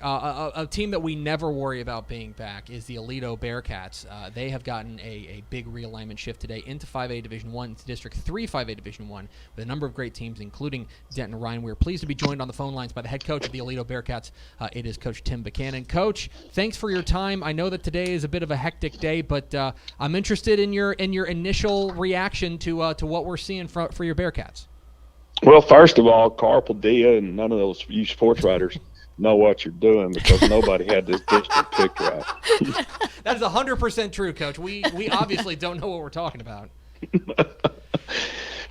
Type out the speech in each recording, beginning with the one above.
back. A team that we never worry about being back is the Aledo Bearcats. They have gotten a big realignment shift today into 5A Division I, into District 3 5A Division I, with a number of great teams, including Denton Ryan. We're pleased to be joined on the phone lines by the head coach of the Aledo Bearcats. It is Coach Tim Buchanan. Coach, thanks for your time. I know that today is a bit of a hectic day, but I'm interested in your initial reaction to what we're seeing for your Bearcats. Well, first of all, Carpal Dia and none of those you sports writers know what you're doing because nobody had this district picked right. That is 100% true, Coach. We obviously don't know what we're talking about.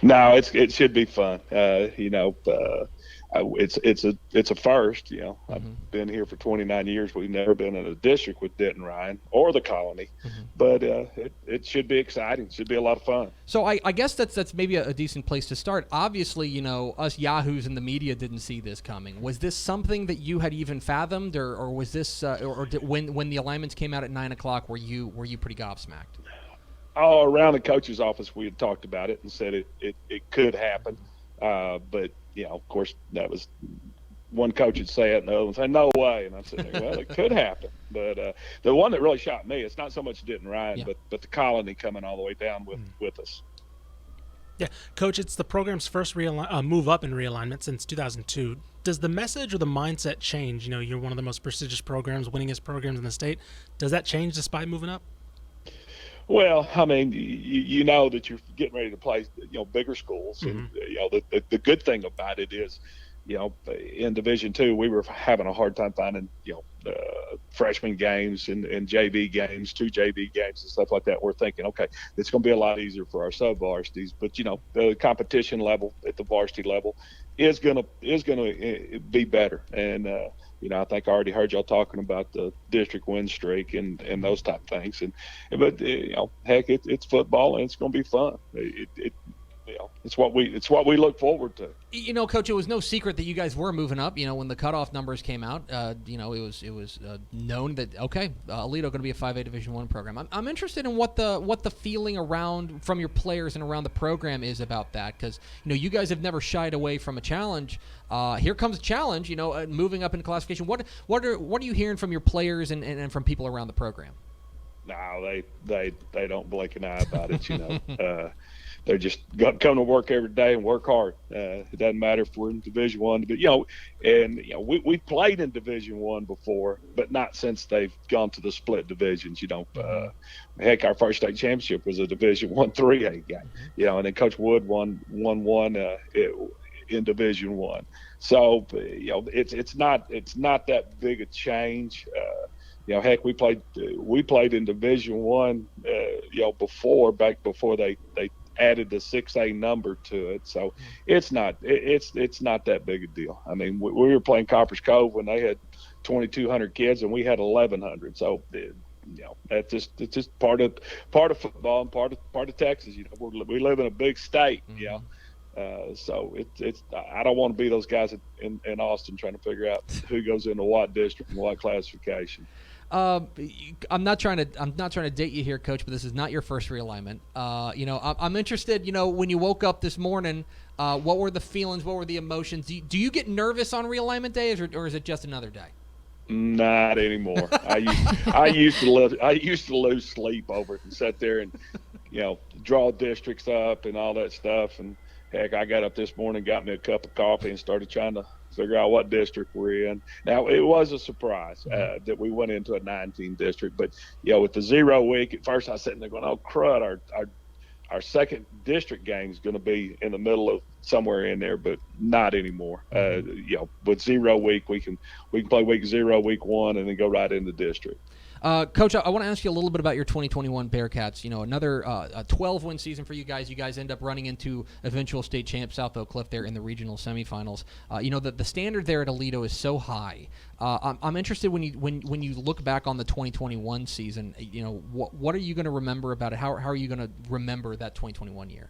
No, it should be fun. It's a first. I've been here for 29 years. We've never been in a district with Denton Ryan or the Colony, but it should be exciting. It should be a lot of fun. So I guess that's maybe a decent place to start. Obviously, us yahoos in the media didn't see this coming. Was this something that you had even fathomed, or was this, when the alignments came out at 9:00, were you pretty gobsmacked? All around the coach's office, we had talked about it and said it could happen, but of course, that was one coach would say it, and the other one would say, no way. And I'm sitting there, well, it could happen. But the one that really shocked me, it's not so much Denton Ryan, but the Colony coming all the way down with us. Yeah, Coach, it's the program's first move up in realignment since 2002. Does the message or the mindset change? You're one of the most prestigious programs, winningest programs in the state. Does that change despite moving up? Well, I mean, you know that you're getting ready to play, bigger schools, and the good thing about it is, in Division II, we were having a hard time finding, freshman games and JV games, 2 JV games and stuff like that. We're thinking, okay, it's going to be a lot easier for our sub-varsities, but the competition level at the varsity level is going to be better, and I think I already heard y'all talking about the district win streak and those type of things. But heck, it's football and it's going to be fun. It's what we look forward to. Coach, it was no secret that you guys were moving up. When the cutoff numbers came out, it was known that Aledo going to be a 5A Division I program. I'm interested in what the feeling around from your players and around the program is about that, because you guys have never shied away from a challenge. Here comes a challenge. Moving up in classification. What are you hearing from your players and from people around the program? No, they don't blink an eye about it. They're just come to work every day and work hard. It doesn't matter if we're in Division I, but we played in Division I before, but not since they've gone to the split divisions. Heck, our first state championship was a Division I 3A game. And then Coach Wood won in Division I. So it's not that big a change. Heck, we played in Division I, back before they added the 6A number to it. So it's not that big a deal. I mean, we were playing Coppers Cove when they had 2,200 kids and we had 1,100. So it's just part of football and part of Texas. We live in a big state. So it's I don't want to be those guys in Austin trying to figure out who goes into what district and what classification. I'm not trying to date you here, Coach, but this is not your first realignment. I'm interested. When you woke up this morning, what were the feelings? What were the emotions? Do you get nervous on realignment days, or is it just another day? Not anymore. I used to lose sleep over it and sit there and draw districts up and all that stuff. And heck, I got up this morning, got me a cup of coffee, and started trying to figure out what district we're in. Now, it was a surprise that we went into a 9-team district, but with the 0 week, at first I was sitting there going, "Oh crud, our second district game is going to be in the middle of somewhere in there," but not anymore. With 0 week, we can play week 0, week 1, and then go right into district. Coach, I want to ask you a little bit about your 2021 Bearcats. Another 12-win season for you guys. You guys end up running into eventual state champ South Oak Cliff there in the regional semifinals. The standard there at Aledo is so high. I'm interested when you look back on the 2021 season. What are you going to remember about it? How are you going to remember that 2021 year?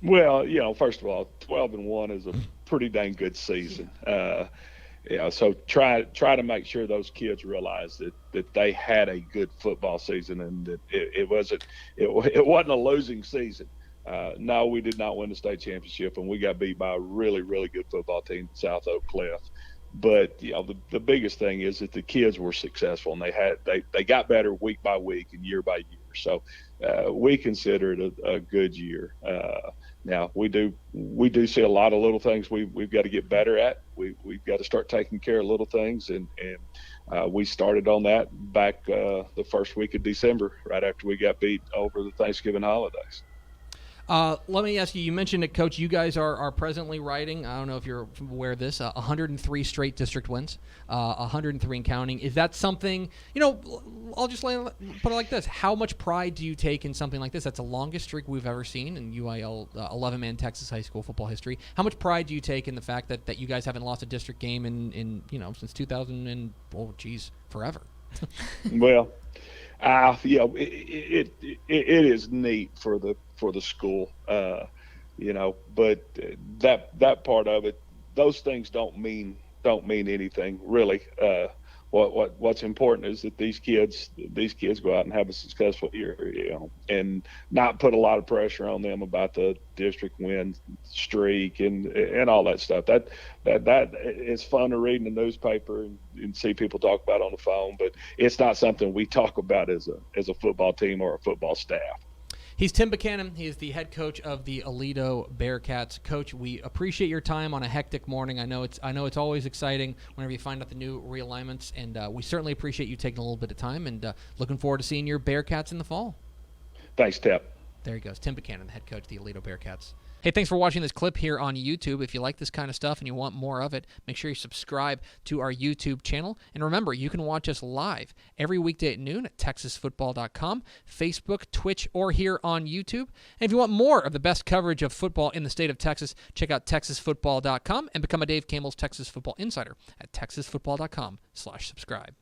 Well, first of all, 12-1 is a pretty dang good season. So try to make sure those kids realize that they had a good football season and that it wasn't a losing season. No, we did not win the state championship, and we got beat by a really, really good football team, South Oak Cliff. But the biggest thing is that the kids were successful, and they got better week by week and year by year. So we consider it a good year. Now we do see a lot of little things we've got to get better at. We've got to start taking care of little things, and we started on that back the first week of December, right after we got beat over the Thanksgiving holidays. Let me ask you, you mentioned it, Coach, you guys are presently riding, I don't know if you're aware of this, 103 straight district wins, 103 and counting. Is that something, I'll just put it like this. How much pride do you take in something like this? That's the longest streak we've ever seen in UIL 11-man Texas high school football history. How much pride do you take in the fact that you guys haven't lost a district game in since 2000 and, forever? Well, it is neat for the school, but that part of it, those things don't mean anything really. What's important is that these kids go out and have a successful year, and not put a lot of pressure on them about the district win streak and all that stuff. That is fun to read in the newspaper and see people talk about on the phone, but it's not something we talk about as a football team or a football staff. He's Tim Buchanan. He is the head coach of the Aledo Bearcats. Coach, we appreciate your time on a hectic morning. I know it's always exciting whenever you find out the new realignments, and we certainly appreciate you taking a little bit of time, and looking forward to seeing your Bearcats in the fall. Thanks, Tep. There he goes, Tim Buchanan, the head coach of the Aledo Bearcats. Hey, thanks for watching this clip here on YouTube. If you like this kind of stuff and you want more of it, make sure you subscribe to our YouTube channel. And remember, you can watch us live every weekday at noon at TexasFootball.com, Facebook, Twitch, or here on YouTube. And if you want more of the best coverage of football in the state of Texas, check out TexasFootball.com and become a Dave Campbell's Texas Football Insider at TexasFootball.com/subscribe.